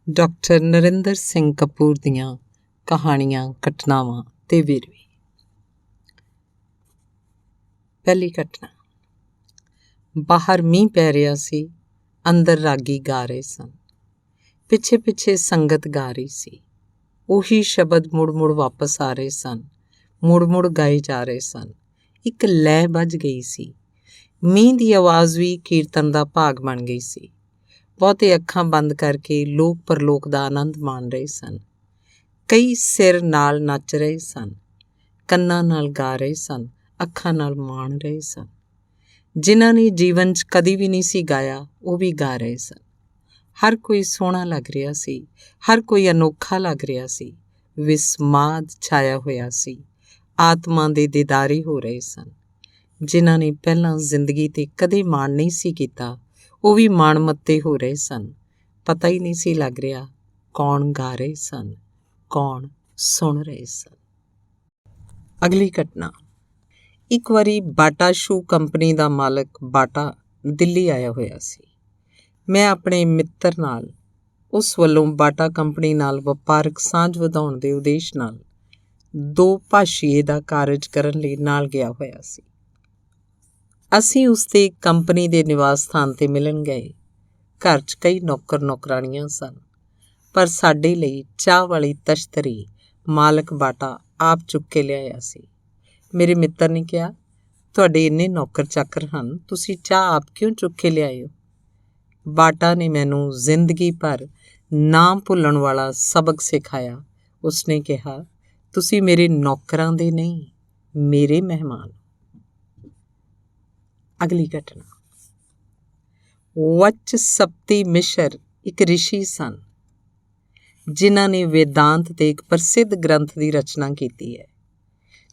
Doctor Narendra Singh Kapoor ਦੀਆਂ ਕਹਾਣੀਆਂ, ਘਟਨਾਵਾਂ ਤੇ ਵੇਰਵੇ। ਪਹਿਲੀ ਘਟਨਾ। ਬਾਹਰ ਮੀਂਹ ਪੈ ਰਿਹਾ ਸੀ। ਅੰਦਰ ਰਾਗੀ ਗਾ ਰਹੇ ਸਨ। ਪਿੱਛੇ ਪਿੱਛੇ ਸੰਗਤ ਗਾ ਰਹੀ ਸੀ। ਉਹੀ ਸ਼ਬਦ ਮੁੜ ਮੁੜ ਵਾਪਸ ਆ ਰਹੇ ਸਨ, ਮੁੜ ਮੁੜ ਗਾਏ ਜਾ ਰਹੇ ਸਨ। ਇੱਕ ਲੈਅ ਬੱਝ ਗਈ ਸੀ। ਮੀਂਹ ਦੀ ਆਵਾਜ਼ ਵੀ ਕੀਰਤਨ ਦਾ ਭਾਗ ਬਣ ਗਈ ਸੀ। ਬਹੁਤੇ ਅੱਖਾਂ ਬੰਦ ਕਰਕੇ ਲੋਕ ਪਰਲੋਕ ਦਾ ਆਨੰਦ ਮਾਣ ਰਹੇ ਸਨ। ਕਈ ਸਿਰ ਨਾਲ ਨੱਚ ਰਹੇ ਸਨ, ਕੰਨਾਂ ਨਾਲ ਗਾ ਰਹੇ ਸਨ, ਅੱਖਾਂ ਨਾਲ ਮਾਣ ਰਹੇ ਸਨ। ਜਿਨ੍ਹਾਂ ਨੇ ਜੀਵਨ 'ਚ ਕਦੀ ਵੀ ਨਹੀਂ ਸੀ ਗਾਇਆ, ਉਹ ਵੀ ਗਾ ਰਹੇ ਸਨ। ਹਰ ਕੋਈ ਸੋਹਣਾ ਲੱਗ ਰਿਹਾ ਸੀ, ਹਰ ਕੋਈ ਅਨੋਖਾ ਲੱਗ ਰਿਹਾ ਸੀ। ਵਿਸਮਾਦ ਛਾਇਆ ਹੋਇਆ ਸੀ। ਆਤਮਾ ਦੇ ਦੀਦਾਰੀ ਹੋ ਰਹੇ ਸਨ। ਜਿਨ੍ਹਾਂ ਨੇ ਪਹਿਲਾਂ ਜ਼ਿੰਦਗੀ 'ਤੇ ਕਦੇ ਮਾਣ ਨਹੀਂ ਸੀ ਕੀਤਾ, ਉਹ ਵੀ ਮਾਣ ਮੱਤੇ ਹੋ ਰਹੇ ਸਨ। ਪਤਾ ਹੀ ਨਹੀਂ ਸੀ ਲੱਗ ਰਿਹਾ ਕੌਣ ਗਾ ਰਹੇ ਸਨ, ਕੌਣ ਸੁਣ ਰਹੇ ਸਨ। ਅਗਲੀ ਘਟਨਾ। ਇੱਕ ਵਾਰੀ ਬਾਟਾ ਸ਼ੂ ਕੰਪਨੀ ਦਾ ਮਾਲਕ ਬਾਟਾ ਦਿੱਲੀ ਆਇਆ ਹੋਇਆ ਸੀ। ਮੈਂ ਆਪਣੇ ਮਿੱਤਰ ਨਾਲ, ਉਸ ਵੱਲੋਂ ਬਾਟਾ ਕੰਪਨੀ ਨਾਲ ਵਪਾਰਕ ਸਾਂਝ ਵਧਾਉਣ ਦੇ ਉਦੇਸ਼ ਨਾਲ 2 ਭਾਸ਼ੀਏ ਦਾ ਕਾਰਜ ਕਰਨ ਲਈ ਨਾਲ ਗਿਆ ਹੋਇਆ ਸੀ। ਅਸੀਂ ਉਸ ਦੇ ਕੰਪਨੀ ਦੇ ਨਿਵਾਸ ਸਥਾਨ 'ਤੇ ਮਿਲਣ ਗਏ। ਘਰ 'ਚ ਕਈ ਨੌਕਰ ਨੌਕਰਾਣੀਆਂ ਸਨ, ਪਰ ਸਾਡੇ ਲਈ ਚਾਹ ਵਾਲੀ ਤਸ਼ਤਰੀ ਮਾਲਕ ਬਾਟਾ ਆਪ ਚੁੱਕ ਕੇ ਲਿਆਇਆ ਸੀ। ਮੇਰੇ ਮਿੱਤਰ ਨੇ ਕਿਹਾ, ਤੁਹਾਡੇ ਇੰਨੇ ਨੌਕਰ ਚਾਕਰ ਹਨ, ਤੁਸੀਂ ਚਾਹ ਆਪ ਕਿਉਂ ਚੁੱਕ ਕੇ ਲਿਆਏ ਹੋ? ਬਾਟਾ ਨੇ ਮੈਨੂੰ ਜ਼ਿੰਦਗੀ ਭਰ ਨਾ ਭੁੱਲਣ ਵਾਲਾ ਸਬਕ ਸਿਖਾਇਆ। ਉਸਨੇ ਕਿਹਾ, ਤੁਸੀਂ ਮੇਰੇ ਨੌਕਰਾਂ ਦੇ ਨਹੀਂ, ਮੇਰੇ ਮਹਿਮਾਨ। ਅਗਲੀ ਘਟਨਾ। ਵਚਸਪਤੀ ਮਿਸ਼ਰ ਇੱਕ ਰਿਸ਼ੀ ਸਨ, ਜਿਨ੍ਹਾਂ ਨੇ ਵੇਦਾਂਤ ਦੇ ਇੱਕ ਪ੍ਰਸਿੱਧ ਗ੍ਰੰਥ ਦੀ ਰਚਨਾ ਕੀਤੀ ਹੈ,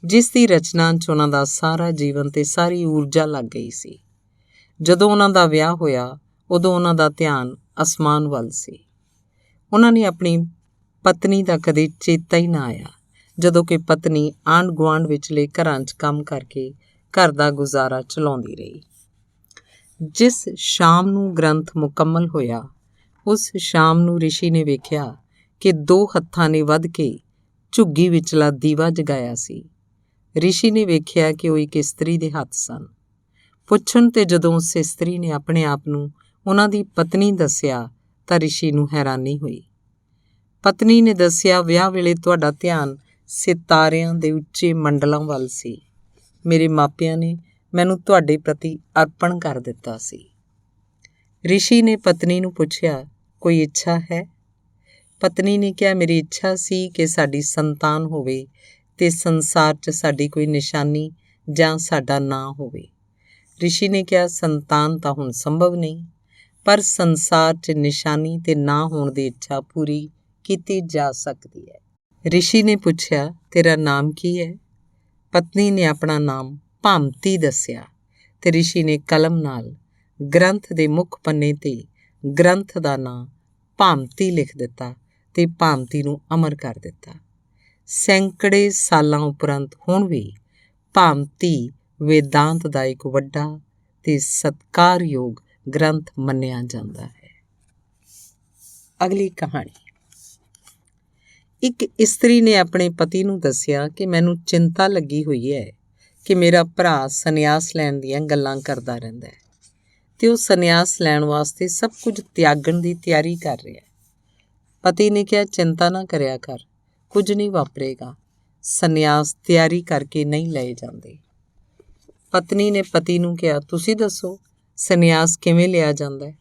ਜਿਸ ਦੀ ਰਚਨਾ 'ਚ ਉਹਨਾਂ ਦਾ ਸਾਰਾ ਜੀਵਨ ਤੇ ਸਾਰੀ ਊਰਜਾ ਲੱਗ ਗਈ ਸੀ। ਜਦੋਂ ਉਹਨਾਂ ਦਾ ਵਿਆਹ ਹੋਇਆ, ਉਦੋਂ ਉਹਨਾਂ ਦਾ ਧਿਆਨ ਅਸਮਾਨ ਵੱਲ ਸੀ। ਉਹਨਾਂ ਨੇ ਆਪਣੀ ਪਤਨੀ ਦਾ ਕਦੇ ਚੇਤਾ ਹੀ ਨਾ ਆਇਆ, ਜਦੋਂ ਕਿ ਪਤਨੀ ਆਂਢ ਗੁਆਂਢ ਵਿਚਲੇ ਘਰਾਂ 'ਚ ਕੰਮ ਕਰਕੇ ਘਰ ਦਾ ਗੁਜ਼ਾਰਾ ਚਲਾਉਂਦੀ ਰਹੀ। ਜਿਸ ਸ਼ਾਮ ਨੂੰ ਗ੍ਰੰਥ ਮੁਕੰਮਲ ਹੋਇਆ, ਉਸ ਸ਼ਾਮ ਨੂੰ ਰਿਸ਼ੀ ਨੇ ਵੇਖਿਆ ਕਿ 2 ਹੱਥਾਂ ਨੇ ਵੱਧ ਕੇ ਝੁੱਗੀ ਵਿਚਲਾ ਦੀਵਾ ਜਗਾਇਆ ਸੀ। ਰਿਸ਼ੀ ਨੇ ਵੇਖਿਆ ਕਿ ਉਹ ਇੱਕ ਇਸਤਰੀ ਦੇ ਹੱਥ ਸਨ। ਪੁੱਛਣ 'ਤੇ ਜਦੋਂ ਉਸ ਇਸਤਰੀ ਨੇ ਆਪਣੇ ਆਪ ਨੂੰ ਉਹਨਾਂ ਦੀ ਪਤਨੀ ਦੱਸਿਆ, ਤਾਂ ਰਿਸ਼ੀ ਨੂੰ ਹੈਰਾਨੀ ਹੋਈ। ਪਤਨੀ ਨੇ ਦੱਸਿਆ, ਵਿਆਹ ਵੇਲੇ ਤੁਹਾਡਾ ਧਿਆਨ ਸਿਤਾਰਿਆਂ ਦੇ ਉੱਚੇ ਮੰਡਲਾਂ ਵੱਲ ਸੀ। ਮੇਰੇ ਮਾਪਿਆਂ ਨੇ ਮੈਨੂੰ ਤੁਹਾਡੇ ਪ੍ਰਤੀ ਅਰਪਣ ਕਰ ਦਿੱਤਾ ਸੀ। ਰਿਸ਼ੀ ਨੇ ਪਤਨੀ ਨੂੰ ਪੁੱਛਿਆ, ਕੋਈ ਇੱਛਾ ਹੈ? ਪਤਨੀ ਨੇ ਕਿਹਾ, ਮੇਰੀ ਇੱਛਾ ਸੀ ਕਿ ਸਾਡੀ ਸੰਤਾਨ ਹੋਵੇ ਤੇ ਸੰਸਾਰ 'ਚ ਸਾਡੀ ਕੋਈ ਨਿਸ਼ਾਨੀ ਜਾਂ ਸਾਡਾ ਨਾਂ ਹੋਵੇ। ਰਿਸ਼ੀ ਨੇ ਕਿਹਾ, ਸੰਤਾਨ ਤਾਂ ਹੁਣ ਸੰਭਵ ਨਹੀਂ, ਪਰ ਸੰਸਾਰ 'ਚ ਨਿਸ਼ਾਨੀ ਤੇ ਨਾਂ ਹੋਣ ਦੀ ਇੱਛਾ ਪੂਰੀ ਕੀਤੀ ਜਾ ਸਕਦੀ ਹੈ। ਰਿਸ਼ੀ ਨੇ ਪੁੱਛਿਆ, ਤੇਰਾ ਨਾਮ ਕੀ ਹੈ? ਪਤਨੀ ਨੇ ਆਪਣਾ ਨਾਮ ਭਾਮਤੀ ਦੱਸਿਆ ਤੇ ਰਿਸ਼ੀ ਨੇ ਕਲਮ ਨਾਲ ਗ੍ਰੰਥ ਦੇ ਮੁੱਖ ਪੰਨੇ 'ਤੇ ਗ੍ਰੰਥ ਦਾ ਨਾਂ ਭਾਮਤੀ ਲਿਖ ਦਿੱਤਾ ਤੇ ਭਾਮਤੀ ਨੂੰ ਅਮਰ ਕਰ ਦਿੱਤਾ। ਸੈਂਕੜੇ ਸਾਲਾਂ ਉਪਰੰਤ ਹੁਣ ਵੀ ਭਾਮਤੀ ਵੇਦਾਂਤ ਦਾ ਇੱਕ ਵੱਡਾ ਤੇ ਸਤਿਕਾਰਯੋਗ ਗ੍ਰੰਥ ਮੰਨਿਆ ਜਾਂਦਾ ਹੈ। ਅਗਲੀ ਕਹਾਣੀ। ਇੱਕ ਇਸਤਰੀ ਨੇ ਆਪਣੇ ਪਤੀ ਨੂੰ ਦੱਸਿਆ ਕਿ ਮੈਨੂੰ ਚਿੰਤਾ ਲੱਗੀ ਹੋਈ ਹੈ ਕਿ ਮੇਰਾ ਭਰਾ ਸੰਨਿਆਸ ਲੈਣ ਦੀਆਂ ਗੱਲਾਂ ਕਰਦਾ ਰਹਿੰਦਾ ਹੈ ਤੇ ਉਹ ਸੰਨਿਆਸ ਲੈਣ ਵਾਸਤੇ ਸਭ ਕੁਝ ਤਿਆਗਣ ਦੀ ਤਿਆਰੀ ਕਰ ਰਿਹਾ ਹੈ। ਪਤੀ ਨੇ ਕਿਹਾ, ਚਿੰਤਾ ਨਾ ਕਰਿਆ ਕਰ, ਕੁਝ ਨਹੀਂ ਵਾਪਰੇਗਾ। ਸੰਨਿਆਸ ਤਿਆਰੀ ਕਰਕੇ ਨਹੀਂ ਲਏ ਜਾਂਦੇ। ਪਤਨੀ ਨੇ ਪਤੀ ਨੂੰ ਕਿਹਾ, ਤੁਸੀਂ ਦੱਸੋ ਸੰਨਿਆਸ ਕਿਵੇਂ ਲਿਆ ਜਾਂਦਾ ਹੈ?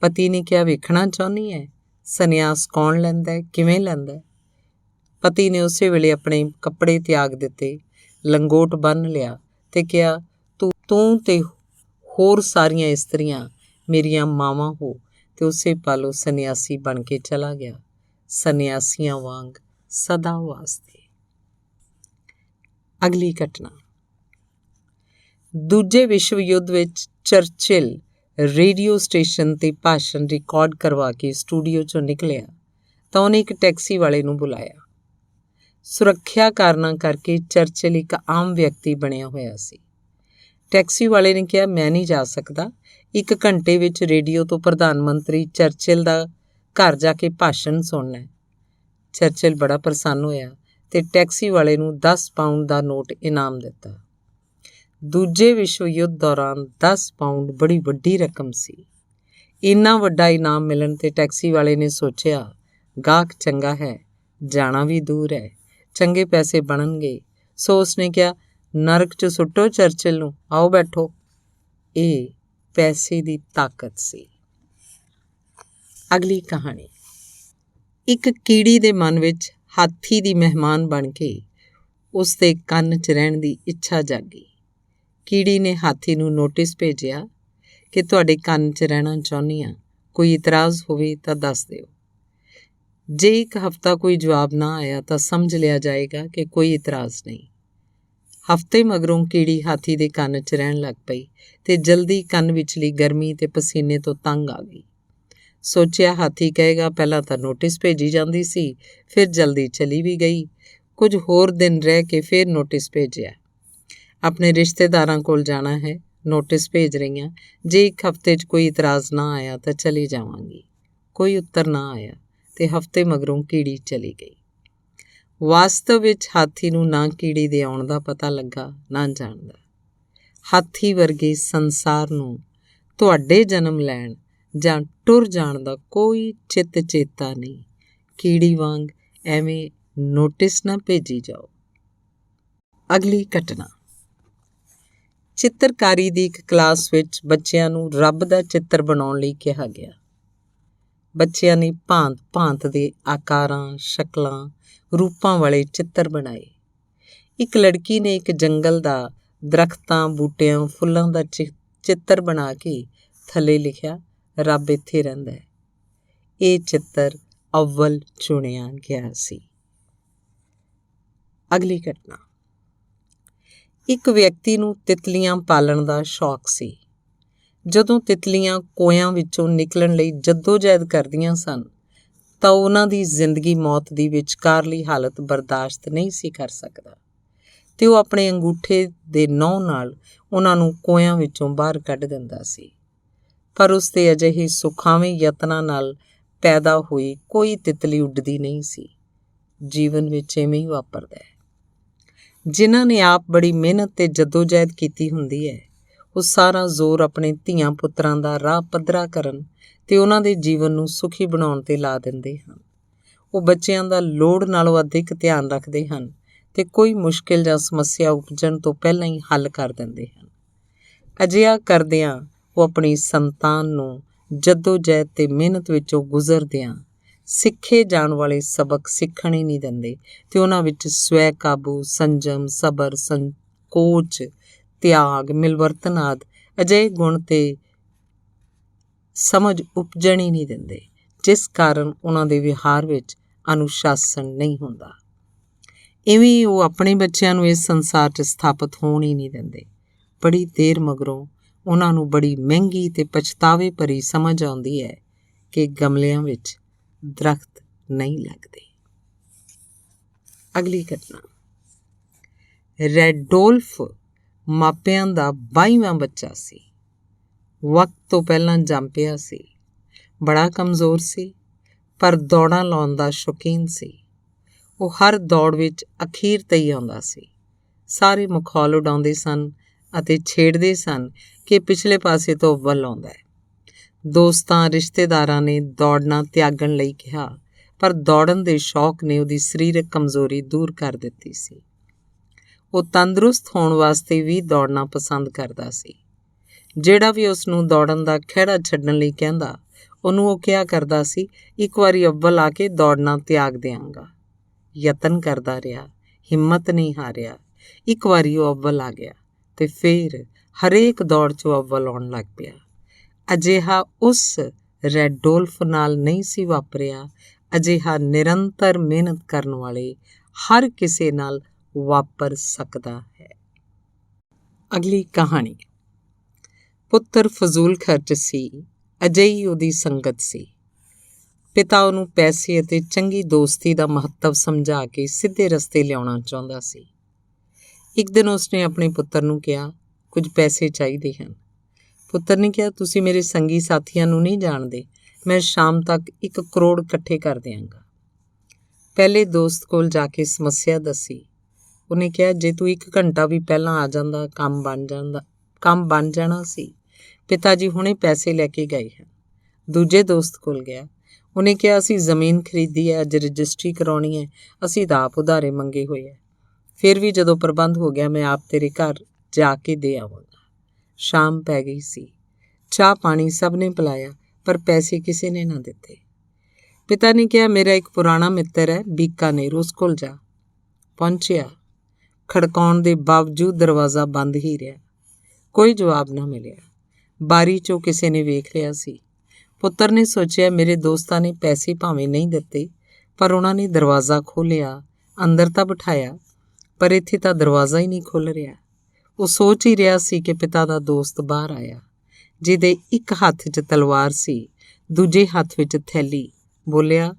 ਪਤੀ ਨੇ ਕਿਹਾ, ਵੇਖਣਾ ਚਾਹੁੰਦੀ ਹੈ ਸੰਨਿਆਸ ਕੌਣ ਲੈਂਦਾ ਹੈ, ਕਿਵੇਂ ਲੈਂਦਾ ਹੈ? ਪਤੀ ਨੇ ਉਸੇ ਵੇਲੇ ਆਪਣੇ ਕੱਪੜੇ ਤਿਆਗ ਦਿੱਤੇ, ਲੰਗੋਟ ਬੰਨ੍ਹ ਲਿਆ ਤੇ ਕਿਹਾ, ਤੂੰ ਤੇ ਹੋਰ ਸਾਰੀਆਂ ਇਸਤਰੀਆਂ ਮੇਰੀਆਂ ਮਾਵਾਂ ਹੋ। ਤੇ ਉਸੇ ਪਲ ਉਹ ਸੰਨਿਆਸੀ ਬਣ ਕੇ ਚਲਾ ਗਿਆ, ਸੰਨਿਆਸੀਆਂ ਵਾਂਗ ਸਦਾ ਵਾਸਤੇ। ਅਗਲੀ ਘਟਨਾ। ਦੂਜੇ ਵਿਸ਼ਵ ਯੁੱਧ ਵਿੱਚ ਚਰਚਿਲ ਰੇਡੀਓ ਸਟੇਸ਼ਨ 'ਤੇ ਭਾਸ਼ਣ ਰਿਕਾਰਡ ਕਰਵਾ ਕੇ ਸਟੂਡੀਓ 'ਚੋਂ ਨਿਕਲਿਆ ਤਾਂ ਉਹਨੇ ਇੱਕ ਟੈਕਸੀ ਵਾਲੇ ਨੂੰ ਬੁਲਾਇਆ। ਸੁਰੱਖਿਆ ਕਾਰਨਾਂ ਕਰਕੇ ਚਰਚਿਲ ਇੱਕ ਆਮ ਵਿਅਕਤੀ ਬਣਿਆ ਹੋਇਆ ਸੀ। ਟੈਕਸੀ ਵਾਲੇ ਨੇ ਕਿਹਾ, ਮੈਂ ਨਹੀਂ ਜਾ ਸਕਦਾ। 1 ਘੰਟੇ ਵਿੱਚ ਰੇਡੀਓ ਤੋਂ ਪ੍ਰਧਾਨ ਮੰਤਰੀ ਚਰਚਿਲ ਦਾ ਘਰ ਜਾ ਕੇ ਭਾਸ਼ਣ ਸੁਣਨਾ ਹੈ। ਚਰਚਿਲ ਬੜਾ ਪ੍ਰਸੰਨ ਹੋਇਆ ਤੇ ਟੈਕਸੀ ਵਾਲੇ ਨੂੰ 10 ਪਾਉਂਡ ਦਾ ਨੋਟ ਇਨਾਮ ਦਿੱਤਾ। ਦੂਜੇ ਵਿਸ਼ਵ ਯੁੱਧ ਦੌਰਾਨ 10 ਪਾਉਂਡ ਬੜੀ ਵੱਡੀ ਰਕਮ ਸੀ। ਇੰਨਾ ਵੱਡਾ ਇਨਾਮ ਮਿਲਣ ਤੇ ਟੈਕਸੀ ਵਾਲੇ ਨੇ ਸੋਚਿਆ, ਗਾਹਕ ਚੰਗਾ ਹੈ, ਜਾਣਾ ਵੀ ਦੂਰ ਹੈ, ਚੰਗੇ ਪੈਸੇ ਬਣਨਗੇ। ਸੋ ਉਸਨੇ ਕਿਹਾ, ਨਰਕ 'ਚ ਸੁੱਟੋ ਚਰਚਿਲ ਨੂੰ, ਆਓ ਬੈਠੋ। ਇਹ ਪੈਸੇ ਦੀ ਤਾਕਤ ਸੀ। ਅਗਲੀ ਕਹਾਣੀ। ਇੱਕ ਕੀੜੀ ਦੇ ਮਨ ਵਿੱਚ ਹਾਥੀ ਦੀ ਮਹਿਮਾਨ ਬਣ ਕੇ ਉਸ ਦੇ ਕੰਨ 'ਚ ਰਹਿਣ ਦੀ ਇੱਛਾ ਜਾਗੀ। ਕੀੜੀ ਨੇ ਹਾਥੀ ਨੂੰ ਨੋਟਿਸ ਭੇਜਿਆ ਕਿ ਤੁਹਾਡੇ ਕੰਨ 'ਚ ਰਹਿਣਾ ਚਾਹੁੰਦੀ ਹਾਂ, ਕੋਈ ਇਤਰਾਜ਼ ਹੋਵੇ ਤਾਂ ਦੱਸ ਦਿਓ। ਜੇ ਇੱਕ ਹਫ਼ਤਾ ਕੋਈ ਜਵਾਬ ਨਾ ਆਇਆ ਤਾਂ ਸਮਝ ਲਿਆ ਜਾਏਗਾ ਕਿ ਕੋਈ ਇਤਰਾਜ਼ ਨਹੀਂ। ਹਫ਼ਤੇ ਮਗਰੋਂ ਕੀੜੀ ਹਾਥੀ ਦੇ ਕੰਨ 'ਚ ਰਹਿਣ ਲੱਗ ਪਈ ਤੇ ਜਲਦੀ ਕੰਨ ਵਿਚਲੀ ਗਰਮੀ ਤੇ ਪਸੀਨੇ ਤੋਂ ਤੰਗ ਆ ਗਈ। ਸੋਚਿਆ ਹਾਥੀ ਕਹੇਗਾ ਪਹਿਲਾਂ ਤਾਂ ਨੋਟਿਸ ਭੇਜੀ ਜਾਂਦੀ ਸੀ, ਫਿਰ ਜਲਦੀ ਚਲੀ ਵੀ ਗਈ। ਕੁਝ ਹੋਰ ਦਿਨ ਰਹਿ ਕੇ ਫਿਰ ਨੋਟਿਸ ਭੇਜਿਆ। ਆਪਣੇ ਰਿਸ਼ਤੇਦਾਰਾਂ ਕੋਲ ਜਾਣਾ ਹੈ, ਨੋਟਿਸ ਭੇਜ ਰਹੀ ਹਾਂ, ਜੇ ਇੱਕ ਹਫ਼ਤੇ 'ਚ ਕੋਈ ਇਤਰਾਜ਼ ਨਾ ਆਇਆ ਤਾਂ ਚਲੀ ਜਾਵਾਂਗੀ। ਕੋਈ ਉੱਤਰ ਨਾ ਆਇਆ ਤੇ ਹਫ਼ਤੇ ਮਗਰੋਂ ਕੀੜੀ ਚਲੀ ਗਈ। ਵਾਸਤਵ ਵਿੱਚ ਹਾਥੀ ਨੂੰ ਨਾ ਕੀੜੀ ਦੇ ਆਉਣ ਦਾ ਪਤਾ ਲੱਗਾ, ਨਾ ਜਾਣ ਦਾ। ਹਾਥੀ ਵਰਗੇ ਸੰਸਾਰ ਨੂੰ ਤੁਹਾਡੇ ਜਨਮ ਲੈਣ ਜਾਂ ਟੁਰ ਜਾਣ ਦਾ ਕੋਈ ਚਿੱਤ ਚੇਤਾ ਨਹੀਂ। ਕੀੜੀ ਵਾਂਗ ਐਵੇਂ ਨੋਟਿਸ ਨਾ ਭੇਜੀ ਜਾਓ। ਅਗਲੀ ਘਟਨਾ। ਚਿੱਤਰਕਾਰੀ ਦੀ ਇੱਕ ਕਲਾਸ ਵਿੱਚ ਬੱਚਿਆਂ ਨੂੰ ਰੱਬ ਦਾ ਚਿੱਤਰ ਬਣਾਉਣ ਲਈ ਕਿਹਾ ਗਿਆ। ਬੱਚਿਆਂ ਨੇ ਭਾਂਤ-ਭਾਂਤ ਦੇ ਆਕਾਰਾਂ, ਸ਼ਕਲਾਂ, ਰੂਪਾਂ ਵਾਲੇ ਚਿੱਤਰ ਬਣਾਏ। ਇੱਕ ਲੜਕੀ ਨੇ ਇੱਕ ਜੰਗਲ ਦਾ, ਦਰਖਤਾਂ, ਬੂਟਿਆਂ, ਫੁੱਲਾਂ ਦਾ ਚਿੱਤਰ ਬਣਾ ਕੇ ਥੱਲੇ ਲਿਖਿਆ, ਰੱਬ ਇੱਥੇ ਰਹਿੰਦਾ ਹੈ। ਇਹ ਚਿੱਤਰ ਅਵਲ ਚੁਣਿਆ ਗਿਆ ਸੀ। ਅਗਲੀ ਘਟਨਾ। ਇੱਕ ਵਿਅਕਤੀ ਨੂੰ ਤਿਤਲੀਆਂ ਪਾਲਣ ਦਾ ਸ਼ੌਕ ਸੀ। ਜਦੋਂ ਤਿਤਲੀਆਂ ਕੋਇਆਂ ਵਿੱਚੋਂ ਨਿਕਲਣ ਲਈ ਜੱਦੋ-ਜਹਿਦ ਕਰਦੀਆਂ ਸਨ ਤਾਂ ਉਹਨਾਂ ਦੀ ਜ਼ਿੰਦਗੀ ਮੌਤ ਦੀ ਵਿਚਕਾਰਲੀ ਹਾਲਤ ਬਰਦਾਸ਼ਤ ਨਹੀਂ ਸੀ ਕਰ ਸਕਦਾ ਤੇ ਉਹ ਆਪਣੇ ਅੰਗੂਠੇ ਦੇ ਨਹੁੰ ਨਾਲ ਉਹਨਾਂ ਨੂੰ ਕੋਇਆਂ ਵਿੱਚੋਂ ਬਾਹਰ ਕੱਢ ਦਿੰਦਾ ਸੀ। ਪਰ ਉਸ ਦੇ ਅਜਿਹੇ ਸੁਖਾਵੇਂ ਯਤਨਾਂ ਨਾਲ ਪੈਦਾ ਹੋਈ ਕੋਈ ਤਿਤਲੀ ਉੱਡਦੀ ਨਹੀਂ ਸੀ। ਜੀਵਨ ਵਿੱਚ ਇਵੇਂ ਹੀ ਵਾਪਰਦਾ ਹੈ। ਜਿਨ੍ਹਾਂ ਨੇ ਆਪ ਬੜੀ ਮਿਹਨਤ ਤੇ ਜੱਦੋ-ਜਹਿਦ ਕੀਤੀ ਹੁੰਦੀ ਹੈ, ਉਹ ਸਾਰਾ ਜ਼ੋਰ ਆਪਣੇ ਧੀਆਂ ਪੁੱਤਰਾਂ ਦਾ ਰਾਹ ਪੱਧਰਾ ਕਰਨ ਤੇ ਉਹਨਾਂ ਦੇ ਜੀਵਨ ਨੂੰ ਸੁਖੀ ਬਣਾਉਣ ਤੇ ਲਾ ਦਿੰਦੇ ਹਨ। ਉਹ ਬੱਚਿਆਂ ਦਾ ਲੋੜ ਨਾਲੋਂ ਅਧਿਕ ਧਿਆਨ ਰੱਖਦੇ ਹਨ ਤੇ ਕੋਈ ਮੁਸ਼ਕਿਲ ਜਾਂ ਸਮੱਸਿਆ ਉਪਜਣ ਤੋਂ ਪਹਿਲਾਂ ਹੀ ਹੱਲ ਕਰ ਦਿੰਦੇ ਹਨ। ਅਜਿਹਾ ਕਰਦਿਆਂ ਉਹ ਆਪਣੀ ਸੰਤਾਨ ਨੂੰ ਜੱਦੋ-ਜਹਿਦ ਤੇ ਮਿਹਨਤ ਵਿੱਚੋਂ ਗੁਜ਼ਰਦਿਆਂ ਸਿੱਖੇ ਜਾਣ ਵਾਲੇ ਸਬਕ ਸਿੱਖਣ ਹੀ ਨਹੀਂ ਦਿੰਦੇ ਤੇ ਉਹਨਾਂ ਵਿੱਚ ਸਵੈ ਕਾਬੂ, ਸੰਜਮ, ਸਬਰ, ਸੰਕੋਚ, ਤਿਆਗ, ਮਿਲਵਰਤਨ ਆਦਿ ਅਜਿਹੇ ਗੁਣ ਤੇ ਸਮਝ ਉਪਜਣ ਹੀ ਨਹੀਂ ਦਿੰਦੇ, ਜਿਸ ਕਾਰਨ ਉਹਨਾਂ ਦੇ ਵਿਹਾਰ ਵਿੱਚ ਅਨੁਸ਼ਾਸਨ ਨਹੀਂ ਹੁੰਦਾ। ਇਵੇਂ ਉਹ ਆਪਣੇ ਬੱਚਿਆਂ ਨੂੰ ਇਸ ਸੰਸਾਰ 'ਚ ਸਥਾਪਿਤ ਹੋਣ ਹੀ ਨਹੀਂ ਦਿੰਦੇ। ਬੜੀ ਦੇਰ ਮਗਰੋਂ ਉਹਨਾਂ ਨੂੰ ਬੜੀ ਮਹਿੰਗੀ ਤੇ ਪਛਤਾਵੇ ਭਰੀ ਸਮਝ ਆਉਂਦੀ ਹੈ ਕਿ ਗਮਲਿਆਂ ਵਿੱਚ ਦਰਖਤ ਨਹੀਂ ਲੱਗਦੇ। ਅਗਲੀ ਘਟਨਾ। ਰੈਡੋਲਫ ਮਾਪਿਆਂ ਦਾ 22ਵਾਂ ਬੱਚਾ ਸੀ। ਵਕਤ ਤੋਂ ਪਹਿਲਾਂ ਜੰਮ ਪਿਆ ਸੀ। ਬੜਾ ਕਮਜ਼ੋਰ ਸੀ, ਪਰ ਦੌੜਾਂ ਲਾਉਣ ਦਾ ਸ਼ੌਕੀਨ ਸੀ। ਉਹ ਹਰ ਦੌੜ ਵਿੱਚ ਅਖੀਰ 'ਤੇ ਹੀ ਆਉਂਦਾ ਸੀ। ਸਾਰੇ ਮਖੌਲ ਉਡਾਉਂਦੇ ਸਨ ਅਤੇ ਛੇੜਦੇ ਸਨ ਕਿ ਪਿਛਲੇ ਪਾਸੇ ਤੋਂ ਅੱਵਲ ਆਉਂਦਾ ਹੈ। ਦੋਸਤਾਂ, ਰਿਸ਼ਤੇਦਾਰਾਂ ਨੇ ਦੌੜਨਾ ਤਿਆਗਣ ਲਈ ਕਿਹਾ, ਪਰ ਦੌੜਨ ਦੇ ਸ਼ੌਕ ਨੇ ਉਹਦੀ ਸਰੀਰਕ ਕਮਜ਼ੋਰੀ ਦੂਰ ਕਰ ਦਿੱਤੀ ਸੀ। ਉਹ ਤੰਦਰੁਸਤ ਹੋਣ ਵਾਸਤੇ ਵੀ ਦੌੜਨਾ ਪਸੰਦ ਕਰਦਾ ਸੀ। ਜਿਹੜਾ ਵੀ ਉਸ ਨੂੰ ਦੌੜਨ ਦਾ ਖਹਿੜਾ ਛੱਡਣ ਲਈ ਕਹਿੰਦਾ, ਉਹਨੂੰ ਉਹ ਕਿਹਾ ਕਰਦਾ ਸੀ, ਇੱਕ ਵਾਰੀ ਅੱਵਲ ਆ ਕੇ ਦੌੜਨਾ ਤਿਆਗ ਦਿਆਂਗਾ। ਯਤਨ ਕਰਦਾ ਰਿਹਾ, ਹਿੰਮਤ ਨਹੀਂ ਹਾਰਿਆ। ਇੱਕ ਵਾਰੀ ਉਹ ਅੱਵਲ ਆ ਗਿਆ ਤੇ ਫਿਰ ਹਰੇਕ ਦੌੜ 'ਚ ਉਹ ਅੱਵਲ ਆਉਣ ਲੱਗ ਪਿਆ। ਅਜਿਹਾ ਉਸ ਰੈਡੋਲਫ ਨਾਲ ਨਹੀਂ ਸੀ ਵਾਪਰਿਆ, ਅਜਿਹਾ ਨਿਰੰਤਰ ਮਿਹਨਤ ਕਰਨ ਵਾਲੇ ਹਰ ਕਿਸੇ ਨਾਲ ਵਾਪਰ ਸਕਦਾ ਹੈ। ਅਗਲੀ ਕਹਾਣੀ। ਪੁੱਤਰ ਫਜ਼ੂਲ ਖਰਚ ਸੀ, ਅਜਿਹੀ ਉਹਦੀ ਸੰਗਤ ਸੀ। ਪਿਤਾ ਉਹਨੂੰ ਪੈਸੇ ਅਤੇ ਚੰਗੀ ਦੋਸਤੀ ਦਾ ਮਹੱਤਵ ਸਮਝਾ ਕੇ ਸਿੱਧੇ ਰਸਤੇ ਲਿਆਉਣਾ ਚਾਹੁੰਦਾ ਸੀ। ਇੱਕ ਦਿਨ ਉਸਨੇ ਆਪਣੇ ਪੁੱਤਰ ਨੂੰ ਕਿਹਾ, ਕੁਝ ਪੈਸੇ ਚਾਹੀਦੇ ਹਨ। ਪੁੱਤਰ ਨੇ ਕਿਹਾ, ਤੁਸੀਂ ਮੇਰੇ ਸੰਗੀ ਸਾਥੀਆਂ ਨੂੰ ਨਹੀਂ ਜਾਣਦੇ, ਮੈਂ ਸ਼ਾਮ ਤੱਕ 1 ਕਰੋੜ ਇਕੱਠੇ ਕਰ ਦਿਆਂਗਾ। ਪਹਿਲੇ ਦੋਸਤ ਕੋਲ ਜਾ ਕੇ ਸਮੱਸਿਆ ਦੱਸੀ। ਉਹਨੇ ਕਿਹਾ, ਜੇ ਤੂੰ 1 ਘੰਟਾ ਵੀ ਪਹਿਲਾਂ ਆ ਜਾਂਦਾ ਕੰਮ ਬਣ ਜਾਣਾ ਸੀ। ਪਿਤਾ ਜੀ ਹੁਣੇ ਪੈਸੇ ਲੈ ਕੇ ਗਏ ਹਨ। ਦੂਜੇ ਦੋਸਤ ਕੋਲ ਗਿਆ। ਉਹਨੇ ਕਿਹਾ, ਅਸੀਂ ਜ਼ਮੀਨ ਖਰੀਦੀ ਹੈ, ਅੱਜ ਰਜਿਸਟਰੀ ਕਰਾਉਣੀ ਹੈ, ਅਸੀਂ ਤਾਂ ਆਪ ਉਧਾਰੇ ਮੰਗੇ ਹੋਏ ਹੈ। ਫਿਰ ਵੀ ਜਦੋਂ ਪ੍ਰਬੰਧ ਹੋ ਗਿਆ ਮੈਂ ਆਪ ਤੇਰੇ ਘਰ ਜਾ ਕੇ ਦੇ ਆਵਾਂਗਾ। ਸ਼ਾਮ ਪੈ ਗਈ ਸੀ। ਚਾਹ ਪਾਣੀ ਸਭ ਨੇ ਪਿਲਾਇਆ, ਪਰ ਪੈਸੇ ਕਿਸੇ ਨੇ ਨਾ ਦਿੱਤੇ। ਪਿਤਾ ਨੇ ਕਿਹਾ, ਮੇਰਾ ਇੱਕ ਪੁਰਾਣਾ ਮਿੱਤਰ ਹੈ ਬੀਕਾਨੇਰ, ਉਸ ਕੋਲ ਜਾ। ਪਹੁੰਚਿਆ। ਖੜਕਾਉਣ ਦੇ ਬਾਵਜੂਦ ਦਰਵਾਜ਼ਾ ਬੰਦ ਹੀ ਰਿਹਾ। ਕੋਈ ਜਵਾਬ ਨਾ ਮਿਲਿਆ। ਬਾਰੀ 'ਚੋਂ ਕਿਸੇ ਨੇ ਵੇਖ ਲਿਆ ਸੀ। ਪੁੱਤਰ ਨੇ ਸੋਚਿਆ, ਮੇਰੇ ਦੋਸਤਾਂ ਨੇ ਪੈਸੇ ਭਾਵੇਂ ਨਹੀਂ ਦਿੱਤੇ, ਪਰ ਉਹਨਾਂ ਨੇ ਦਰਵਾਜ਼ਾ ਖੋਲ੍ਹਿਆ, ਅੰਦਰ ਤਾਂ ਬਿਠਾਇਆ, ਪਰ ਇੱਥੇ ਤਾਂ ਦਰਵਾਜ਼ਾ ਹੀ ਨਹੀਂ ਖੁੱਲ੍ਹ ਰਿਹਾ। ਉਹ ਸੋਚ ਹੀ ਰਿਹਾ ਸੀ ਕਿ ਪਿਤਾ ਦਾ ਦੋਸਤ ਬਾਹਰ ਆਇਆ, ਜਿਹਦੇ ਇੱਕ ਹੱਥ 'ਚ ਤਲਵਾਰ ਸੀ, ਦੂਜੇ ਹੱਥ ਵਿੱਚ ਥੈਲੀ। ਬੋਲਿਆ,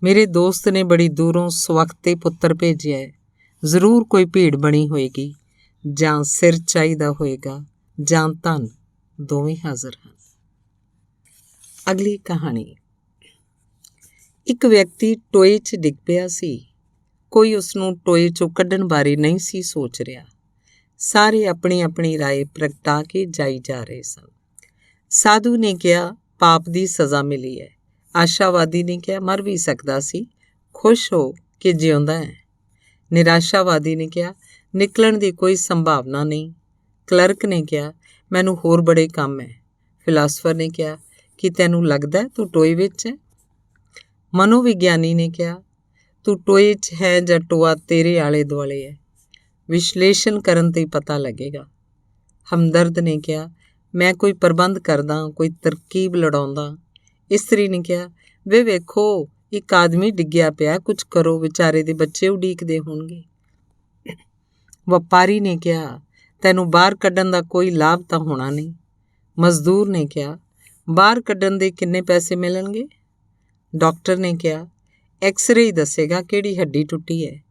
ਮੇਰੇ ਦੋਸਤ ਨੇ ਬੜੀ ਦੂਰੋਂ ਸਵਖਤੇ ਪੁੱਤਰ ਭੇਜਿਆ ਹੈ। ਜ਼ਰੂਰ ਕੋਈ ਭੀੜ ਬਣੀ ਹੋਏਗੀ, ਜਾਂ ਸਿਰ ਚਾਹੀਦਾ ਹੋਏਗਾ, ਜਾਂ ਧਨ, ਦੋਵੇਂ ਹਾਜ਼ਰ ਹਨ। ਅਗਲੀ ਕਹਾਣੀ। ਇੱਕ ਵਿਅਕਤੀ ਟੋਏ 'ਚ ਡਿੱਗ ਪਿਆ ਸੀ। ਕੋਈ ਉਸਨੂੰ ਟੋਏ 'ਚੋਂ ਕੱਢਣ ਬਾਰੇ ਨਹੀਂ ਸੀ ਸੋਚ ਰਿਹਾ। ਸਾਰੇ ਆਪਣੀ ਆਪਣੀ ਰਾਏ ਪ੍ਰਗਟਾ ਕੇ ਜਾਈ ਜਾ ਰਹੇ ਸਨ। ਸਾਧੂ ਨੇ ਕਿਹਾ, ਪਾਪ ਦੀ ਸਜ਼ਾ ਮਿਲੀ ਹੈ। ਆਸ਼ਾਵਾਦੀ ਨੇ ਕਿਹਾ, ਮਰ ਵੀ ਸਕਦਾ ਸੀ, ਖੁਸ਼ ਹੋ ਕਿ ਜਿਉਂਦਾ ਹੈ। ਨਿਰਾਸ਼ਾਵਾਦੀ ਨੇ ਕਿਹਾ, ਨਿਕਲਣ ਦੀ ਕੋਈ ਸੰਭਾਵਨਾ ਨਹੀਂ। ਕਲਰਕ ਨੇ ਕਿਹਾ, ਮੈਨੂੰ ਹੋਰ ਬੜੇ ਕੰਮ ਹੈ। ਫਿਲਾਸਫਰ ਨੇ ਕਿਹਾ, ਕੀ ਤੈਨੂੰ ਲੱਗਦਾ ਤੂੰ ਟੋਏ ਵਿੱਚ ਹੈ? ਮਨੋਵਿਗਿਆਨੀ ਨੇ ਕਿਹਾ, ਤੂੰ ਟੋਏ 'ਚ ਹੈ ਜਾਂ ਟੋਆ ਤੇਰੇ ਆਲੇ ਦੁਆਲੇ ਹੈ? ਵਿਸ਼ਲੇਸ਼ਣ ਕਰਨ 'ਤੇ ਪਤਾ ਲੱਗੇਗਾ। ਹਮਦਰਦ ਨੇ ਕਿਹਾ, ਮੈਂ ਕੋਈ ਪ੍ਰਬੰਧ ਕਰਦਾ, ਕੋਈ ਤਰਕੀਬ ਲੜਾਉਂਦਾ। ਇਸਤਰੀ ਨੇ ਕਿਹਾ, ਵੇ ਵੇਖੋ, ਇੱਕ ਆਦਮੀ ਡਿੱਗਿਆ ਪਿਆ, ਕੁਝ ਕਰੋ, ਵਿਚਾਰੇ ਦੇ ਬੱਚੇ ਉਡੀਕਦੇ ਹੋਣਗੇ। ਵਪਾਰੀ ਨੇ ਕਿਹਾ, ਤੈਨੂੰ ਬਾਹਰ ਕੱਢਣ ਦਾ ਕੋਈ ਲਾਭ ਤਾਂ ਹੋਣਾ ਨਹੀਂ। ਮਜ਼ਦੂਰ ਨੇ ਕਿਹਾ, ਬਾਹਰ ਕੱਢਣ ਦੇ ਕਿੰਨੇ ਪੈਸੇ ਮਿਲਣਗੇ? ਡਾਕਟਰ ਨੇ ਕਿਹਾ, ਐਕਸਰੇ ਹੀ ਦੱਸੇਗਾ ਕਿਹੜੀ ਹੱਡੀ ਟੁੱਟੀ ਹੈ।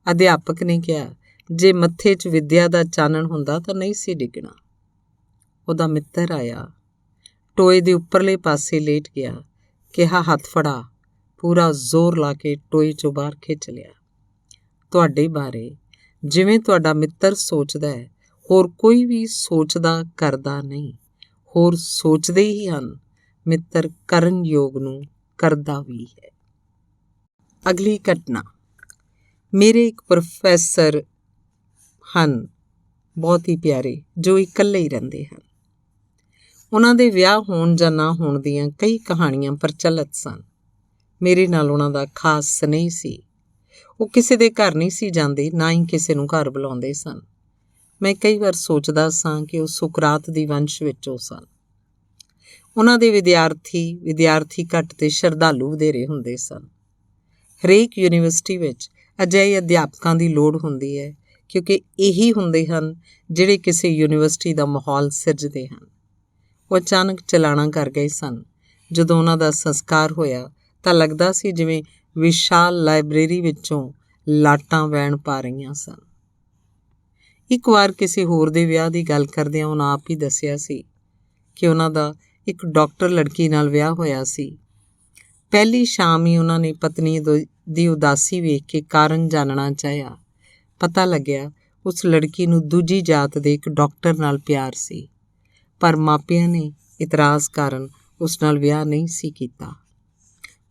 ਅਧਿਆਪਕ ਨੇ ਕਿਹਾ, ਜੇ ਮੱਥੇ 'ਚ ਵਿੱਦਿਆ ਦਾ ਚਾਨਣ ਹੁੰਦਾ ਤਾਂ ਨਹੀਂ ਸੀ ਡਿੱਗਣਾ। ਉਹਦਾ ਮਿੱਤਰ ਆਇਆ, ਟੋਏ ਦੇ ਉੱਪਰਲੇ ਪਾਸੇ ਲੇਟ ਗਿਆ, ਕਿਹਾ, ਹੱਥ ਫੜਾ। ਪੂਰਾ ਜ਼ੋਰ ਲਾ ਕੇ ਟੋਏ 'ਚੋਂ ਬਾਹਰ ਖਿੱਚ ਲਿਆ। ਤੁਹਾਡੇ ਬਾਰੇ ਜਿਵੇਂ ਤੁਹਾਡਾ ਮਿੱਤਰ ਸੋਚਦਾ ਹੈ, ਹੋਰ ਕੋਈ ਵੀ ਸੋਚਦਾ ਕਰਦਾ ਨਹੀਂ। ਹੋਰ ਸੋਚਦੇ ਹੀ ਹਨ, ਮਿੱਤਰ ਕਰਨ ਯੋਗ ਨੂੰ ਕਰਦਾ ਵੀ ਹੈ। ਅਗਲੀ ਘਟਨਾ। ਮੇਰੇ ਇੱਕ ਪ੍ਰੋਫੈਸਰ ਹਨ, ਬਹੁਤ ਹੀ ਪਿਆਰੇ, ਜੋ ਇਕੱਲੇ ਹੀ ਰਹਿੰਦੇ ਹਨ। ਉਹਨਾਂ ਦੇ ਵਿਆਹ ਹੋਣ ਜਾਂ ਨਾ ਹੋਣ ਦੀਆਂ ਕਈ ਕਹਾਣੀਆਂ ਪ੍ਰਚਲਿਤ ਸਨ। ਮੇਰੇ ਨਾਲ ਉਹਨਾਂ ਦਾ ਖਾਸ ਸਨੇਹ ਸੀ। ਉਹ ਕਿਸੇ ਦੇ ਘਰ ਨਹੀਂ ਸੀ ਜਾਂਦੇ, ਨਾ ਹੀ ਕਿਸੇ ਨੂੰ ਘਰ ਬੁਲਾਉਂਦੇ ਸਨ। ਮੈਂ ਕਈ ਵਾਰ ਸੋਚਦਾ ਸਾਂ ਕਿ ਉਹ ਸੁਕਰਾਤ ਦੀ ਵੰਸ਼ ਵਿੱਚੋਂ ਸਨ। ਉਹਨਾਂ ਦੇ ਵਿਦਿਆਰਥੀ ਘੱਟ ਤੇ ਸ਼ਰਧਾਲੂ ਵਧੇਰੇ ਹੁੰਦੇ ਸਨ। ਹਰੇਕ ਯੂਨੀਵਰਸਿਟੀ ਵਿੱਚ ਅਜਿਹੇ ਅਧਿਆਪਕਾਂ ਦੀ ਲੋੜ ਹੁੰਦੀ ਹੈ, ਕਿਉਂਕਿ ਇਹੀ ਹੁੰਦੇ ਹਨ ਜਿਹੜੇ ਕਿਸੇ ਯੂਨੀਵਰਸਿਟੀ ਦਾ ਮਾਹੌਲ ਸਿਰਜਦੇ ਹਨ। ਉਹ ਅਚਾਨਕ ਚਲਾਣਾ ਕਰ ਗਏ ਸਨ। ਜਦੋਂ ਉਹਨਾਂ ਦਾ ਸੰਸਕਾਰ ਹੋਇਆ ਤਾਂ ਲੱਗਦਾ ਸੀ ਜਿਵੇਂ ਵਿਸ਼ਾਲ ਲਾਇਬ੍ਰੇਰੀ ਵਿੱਚੋਂ ਲਾਟਾਂ ਵਹਿਣ ਪਾ ਰਹੀਆਂ ਸਨ। ਇੱਕ ਵਾਰ ਕਿਸੇ ਹੋਰ ਦੇ ਵਿਆਹ ਦੀ ਗੱਲ ਕਰਦਿਆਂ ਉਹਨਾਂ ਆਪ ਹੀ ਦੱਸਿਆ ਸੀ ਕਿ ਉਹਨਾਂ ਦਾ ਇੱਕ ਡਾਕਟਰ ਲੜਕੀ ਨਾਲ ਵਿਆਹ ਹੋਇਆ ਸੀ। ਪਹਿਲੀ ਸ਼ਾਮ ਹੀ ਉਹਨਾਂ ਨੇ ਪਤਨੀ ਦੀ ਉਦਾਸੀ ਵੇਖ ਕੇ ਕਾਰਨ ਜਾਣਨਾ ਚਾਹਿਆ। ਪਤਾ ਲੱਗਿਆ ਉਸ ਲੜਕੀ ਨੂੰ ਦੂਜੀ ਜਾਤ ਦੇ ਇੱਕ ਡਾਕਟਰ ਨਾਲ ਪਿਆਰ ਸੀ, ਪਰ ਮਾਪਿਆਂ ਨੇ ਇਤਰਾਜ਼ ਕਾਰਨ ਉਸ ਨਾਲ ਵਿਆਹ ਨਹੀਂ ਸੀ ਕੀਤਾ।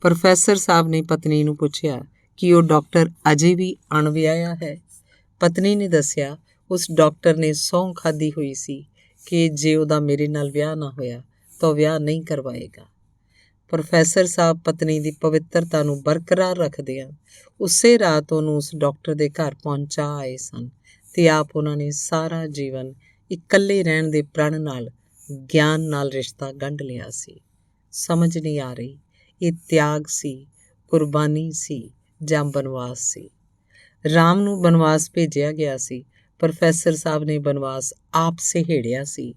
ਪ੍ਰੋਫੈਸਰ ਸਾਹਿਬ ਨੇ ਪਤਨੀ ਨੂੰ ਪੁੱਛਿਆ ਕਿ ਉਹ ਡਾਕਟਰ ਅਜੇ ਵੀ ਅਣਵਿਆਹਿਆ ਹੈ। ਪਤਨੀ ਨੇ ਦੱਸਿਆ, ਉਸ ਡਾਕਟਰ ਨੇ ਸਹੁੰ ਖਾਧੀ ਹੋਈ ਸੀ ਕਿ ਜੇ ਉਹਦਾ ਮੇਰੇ ਨਾਲ ਵਿਆਹ ਨਾ ਹੋਇਆ ਤਾਂ ਉਹ ਵਿਆਹ ਨਹੀਂ ਕਰਵਾਏਗਾ। ਪ੍ਰੋਫੈਸਰ ਸਾਹਿਬ ਪਤਨੀ ਦੀ ਪਵਿੱਤਰਤਾ ਨੂੰ ਬਰਕਰਾਰ ਰੱਖਦਿਆਂ ਉਸੇ ਰਾਤ ਉਹਨੂੰ ਉਸ ਡਾਕਟਰ ਦੇ ਘਰ ਪਹੁੰਚਾ ਆਏ ਸਨ ਤੇ ਆਪ ਉਹਨਾਂ ਨੇ ਸਾਰਾ ਜੀਵਨ ਇਕੱਲੇ ਰਹਿਣ ਦੇ ਪ੍ਰਣ ਨਾਲ, ਗਿਆਨ ਨਾਲ ਰਿਸ਼ਤਾ ਗੰਢ ਲਿਆ ਸੀ। ਸਮਝ ਨਹੀਂ ਆ ਰਹੀ, ਇਹ ਤਿਆਗ ਸੀ, ਕੁਰਬਾਨੀ ਸੀ ਜਾਂ ਬਨਵਾਸ ਸੀ। ਰਾਮ ਨੂੰ ਬਨਵਾਸ ਭੇਜਿਆ ਗਿਆ ਸੀ। ਪ੍ਰੋਫੈਸਰ ਸਾਹਿਬ ਨੇ ਬਨਵਾਸ ਆਪ ਸਹੇੜਿਆ ਸੀ।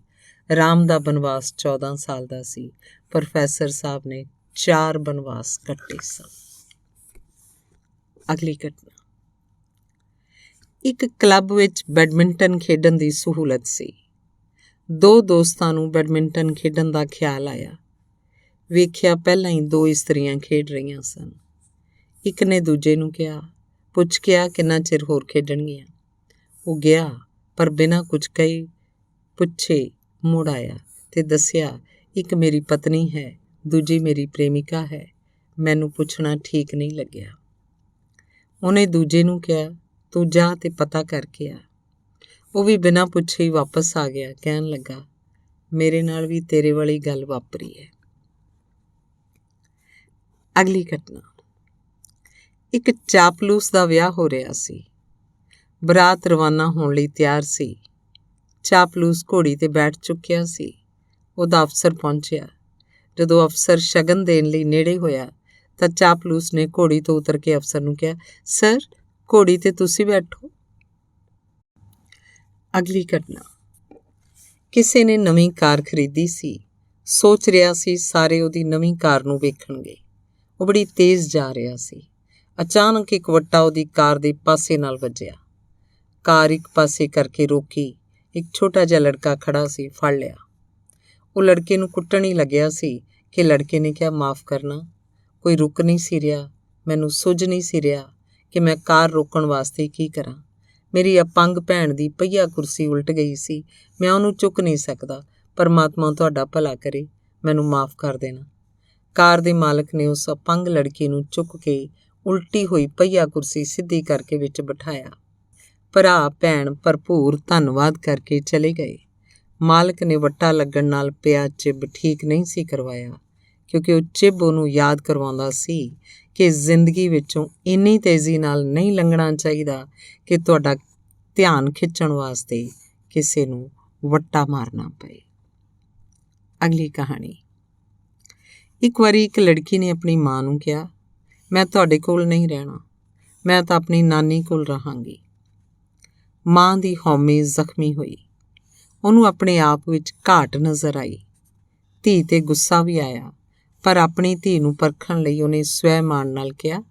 ਰਾਮ ਦਾ ਬਨਵਾਸ 14 ਸਾਲ ਦਾ ਸੀ। ਪ੍ਰੋਫੈਸਰ ਸਾਹਿਬ ਨੇ 4 ਬਨਵਾਸ ਕੱਟੇ ਸਨ। ਅਗਲੀ ਘਟਨਾ। ਇੱਕ ਕਲੱਬ ਵਿੱਚ ਬੈਡਮਿੰਟਨ ਖੇਡਣ ਦੀ ਸਹੂਲਤ ਸੀ। 2 ਦੋਸਤਾਂ ਨੂੰ ਬੈਡਮਿੰਟਨ ਖੇਡਣ ਦਾ ਖਿਆਲ ਆਇਆ। ਵੇਖਿਆ ਪਹਿਲਾਂ ਹੀ 2 ਇਸਤਰੀਆਂ ਖੇਡ ਰਹੀਆਂ ਸਨ। ਇੱਕ ਨੇ ਦੂਜੇ ਨੂੰ ਕਿਹਾ, ਪੁੱਛ ਕਿਹਾ ਕਿੰਨਾ ਚਿਰ ਹੋਰ ਖੇਡਣਗੀਆਂ। ਉਹ ਗਿਆ, ਪਰ ਬਿਨਾਂ ਕੁਝ ਕਹੇ ਪੁੱਛੇ ਮੁੜ ਆਇਆ ਤੇ ਦੱਸਿਆ, ਇੱਕ ਮੇਰੀ ਪਤਨੀ ਹੈ, ਦੂਜੀ ਮੇਰੀ ਪ੍ਰੇਮਿਕਾ ਹੈ। ਮੈਨੂੰ ਪੁੱਛਣਾ ਠੀਕ ਨਹੀਂ ਲੱਗਿਆ। ਉਹਨੇ ਦੂਜੇ ਨੂੰ ਕਿਹਾ, ਤੂੰ ਜਾ ਤੇ ਪਤਾ ਕਰਕੇ ਆ। ਉਹ ਵੀ ਬਿਨਾਂ ਪੁੱਛੇ ਹੀ ਵਾਪਸ ਆ ਗਿਆ। ਕਹਿਣ ਲੱਗਾ, ਮੇਰੇ ਨਾਲ ਵੀ ਤੇਰੇ ਵਾਲੀ ਗੱਲ ਵਾਪਰੀ ਹੈ। ਅਗਲੀ ਘਟਨਾ। ਇੱਕ ਚਾਪਲੂਸ ਦਾ ਵਿਆਹ ਹੋ ਰਿਹਾ ਸੀ। ਬਰਾਤ ਰਵਾਨਾ ਹੋਣ ਲਈ ਤਿਆਰ ਸੀ। ਚਾਪਲੂਸ ਘੋੜੀ ਤੇ ਬੈਠ ਚੁੱਕਿਆ ਸੀ। ਉਹਦਾ ਅਫਸਰ ਪਹੁੰਚਿਆ। ਜਦੋਂ ਅਫਸਰ ਸ਼ਗਨ ਦੇਣ ਲਈ ਨੇੜੇ ਹੋਇਆ ਤਾਂ ਚਾਪਲੂਸ ਨੇ ਘੋੜੀ ਤੋਂ ਉਤਰ ਕੇ ਅਫਸਰ ਨੂੰ ਕਿਹਾ, ਸਰ, ਘੋੜੀ ਤੇ ਤੁਸੀਂ ਬੈਠੋ। ਅਗਲੀ ਘਟਨਾ। ਕਿਸੇ ਨੇ ਨਵੀਂ ਕਾਰ ਖਰੀਦੀ ਸੀ। ਸੋਚ ਰਿਹਾ ਸੀ ਸਾਰੇ ਉਹਦੀ ਨਵੀਂ ਕਾਰ ਨੂੰ ਵੇਖਣਗੇ। ਉਹ ਬੜੀ ਤੇਜ਼ ਜਾ ਰਿਹਾ ਸੀ। ਅਚਾਨਕ ਇੱਕ ਵੱਟਾ ਉਹਦੀ ਕਾਰ ਦੇ ਪਾਸੇ ਨਾਲ ਵੱਜਿਆ। ਕਾਰ ਇੱਕ ਪਾਸੇ ਕਰਕੇ ਰੋਕੀ। ਇੱਕ ਛੋਟਾ ਜਿਹਾ ਲੜਕਾ ਖੜਾ ਸੀ, ਫੜ ਲਿਆ। ਉਹ ਲੜਕੇ ਨੂੰ ਕੁੱਟਣ ਹੀ ਲੱਗਿਆ ਸੀ ਕਿ ਲੜਕੇ ਨੇ ਕਿਹਾ, ਮਾਫ਼ ਕਰਨਾ, ਕੋਈ ਰੁਕ ਨਹੀਂ ਸੀ ਰਿਹਾ। ਮੈਨੂੰ ਸੁੱਝ ਨਹੀਂ ਸੀ ਰਿਹਾ ਕਿ ਮੈਂ ਕਾਰ ਰੋਕਣ ਵਾਸਤੇ ਕੀ ਕਰਾਂ। ਮੇਰੀ ਅਪੰਗ ਭੈਣ ਦੀ ਪਹੀਆ ਕੁਰਸੀ ਉਲਟ ਗਈ ਸੀ। ਮੈਂ ਉਹਨੂੰ ਚੁੱਕ ਨਹੀਂ ਸਕਦਾ। ਪਰਮਾਤਮਾ ਤੁਹਾਡਾ ਭਲਾ ਕਰੇ, ਮੈਨੂੰ ਮਾਫ਼ ਕਰ ਦੇਣਾ। ਕਾਰ ਦੇ ਮਾਲਕ ਨੇ ਉਸ ਅਪੰਗ ਲੜਕੀ ਨੂੰ ਚੁੱਕ ਕੇ ਉਲਟੀ ਹੋਈ ਪਹੀਆ ਕੁਰਸੀ ਸਿੱਧੀ ਕਰਕੇ ਵਿੱਚ ਬਿਠਾਇਆ। ਭਰਾ ਭੈਣ ਭਰਪੂਰ ਧੰਨਵਾਦ ਕਰਕੇ ਚਲੇ ਗਏ। ਮਾਲਕ ਨੇ ਵੱਟਾ ਲੱਗਣ ਨਾਲ ਪਿਆ ਚਿੱਬ ਠੀਕ ਨਹੀਂ ਸੀ ਕਰਵਾਇਆ, ਕਿਉਂਕਿ ਉਹ ਚਿੱਬ ਉਹਨੂੰ ਯਾਦ ਕਰਵਾਉਂਦਾ ਸੀ ਕਿ ਜ਼ਿੰਦਗੀ ਵਿੱਚੋਂ ਇੰਨੀ ਤੇਜ਼ੀ ਨਾਲ ਨਹੀਂ ਲੰਘਣਾ ਚਾਹੀਦਾ ਕਿ ਤੁਹਾਡਾ ਧਿਆਨ ਖਿੱਚਣ ਵਾਸਤੇ ਕਿਸੇ ਨੂੰ ਵੱਟਾ ਮਾਰਨਾ ਪਏ। ਅਗਲੀ ਕਹਾਣੀ। ਇੱਕ ਵਾਰੀ ਇੱਕ ਲੜਕੀ ਨੇ ਆਪਣੀ ਮਾਂ ਨੂੰ ਕਿਹਾ, ਮੈਂ ਤੁਹਾਡੇ ਕੋਲ ਨਹੀਂ ਰਹਿਣਾ, ਮੈਂ ਤਾਂ ਆਪਣੀ ਨਾਨੀ ਕੋਲ ਰਹਾਂਗੀ। ਮਾਂ ਦੀ ਹਉਮੈ ਜ਼ਖਮੀ ਹੋਈ। ਉਹਨੂੰ ਆਪਣੇ ਆਪ ਵਿੱਚ ਘਾਟ ਨਜ਼ਰ ਆਈ। ਧੀ 'ਤੇ ਗੁੱਸਾ ਵੀ ਆਇਆ, ਪਰ ਆਪਣੀ ਧੀ ਨੂੰ ਪਰਖਣ ਲਈ ਉਹਨੇ ਸਵੈਮਾਨ ਨਾਲ ਕਿਹਾ,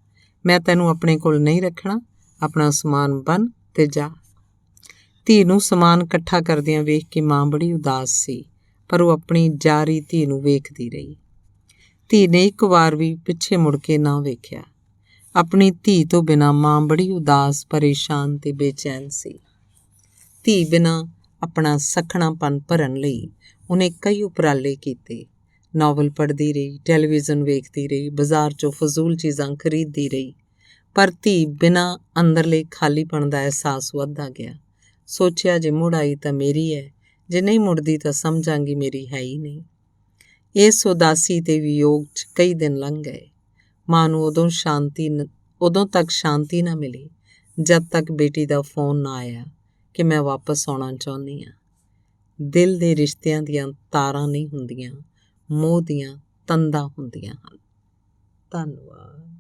ਮੈਂ ਤੈਨੂੰ ਆਪਣੇ ਕੋਲ ਨਹੀਂ ਰੱਖਣਾ, ਆਪਣਾ ਸਮਾਨ ਬੰਨ੍ਹ ਤੇ ਜਾ। ਧੀ ਨੂੰ ਸਮਾਨ ਇਕੱਠਾ ਕਰਦਿਆਂ ਵੇਖ ਕੇ ਮਾਂ ਬੜੀ ਉਦਾਸ ਸੀ, ਪਰ ਉਹ ਆਪਣੀ ਜਾ ਰਹੀ ਧੀ ਨੂੰ ਵੇਖਦੀ ਰਹੀ। ਧੀ ਨੇ ਇੱਕ ਵਾਰ ਵੀ ਪਿੱਛੇ ਮੁੜ ਕੇ ਨਾ ਵੇਖਿਆ। ਆਪਣੀ ਧੀ ਤੋਂ ਬਿਨਾਂ ਮਾਂ ਬੜੀ ਉਦਾਸ, ਪਰੇਸ਼ਾਨ ਤੇ ਬੇਚੈਨ ਸੀ। ਧੀ ਬਿਨਾਂ ਆਪਣਾ ਸੱਖਣਾਪਨ ਭਰਨ ਲਈ ਉਹਨੇ ਕਈ ਉਪਰਾਲੇ ਕੀਤੇ। ਨਾਵਲ ਪੜ੍ਹਦੀ ਰਹੀ, ਟੈਲੀਵਿਜ਼ਨ ਵੇਖਦੀ ਰਹੀ, ਬਾਜ਼ਾਰ 'ਚੋਂ ਫਜ਼ੂਲ ਚੀਜ਼ਾਂ ਖਰੀਦਦੀ ਰਹੀ, ਪਰ ਧੀ ਬਿਨਾਂ ਅੰਦਰਲੇ ਖਾਲੀਪਣ ਦਾ ਅਹਿਸਾਸ ਵੱਧਦਾ ਗਿਆ। ਸੋਚਿਆ, ਜੇ ਮੁੜ ਆਈ ਤਾਂ ਮੇਰੀ ਹੈ, ਜੇ ਨਹੀਂ ਮੁੜਦੀ ਤਾਂ ਸਮਝਾਂਗੀ ਮੇਰੀ ਹੈ ਹੀ ਨਹੀਂ। ਇਸ ਉਦਾਸੀ ਤੇ ਵਿਯੋਗ 'ਚ ਕਈ ਦਿਨ ਲੰਘ ਗਏ। ਮਾਂ ਨੂੰ ਉਦੋਂ ਤੱਕ ਸ਼ਾਂਤੀ ਨਾ ਮਿਲੀ ਜਦ ਤੱਕ ਬੇਟੀ ਦਾ ਫੋਨ ਨਾ ਆਇਆ ਕਿ ਮੈਂ ਵਾਪਸ ਆਉਣਾ ਚਾਹੁੰਦੀ ਹਾਂ। ਦਿਲ ਦੇ ਰਿਸ਼ਤਿਆਂ ਦੀਆਂ ਤਾਰਾਂ ਨਹੀਂ ਹੁੰਦੀਆਂ, ਮੋਹ ਦੀਆਂ ਤੰਦਾਂ ਹੁੰਦੀਆਂ ਹਨ। ਧੰਨਵਾਦ।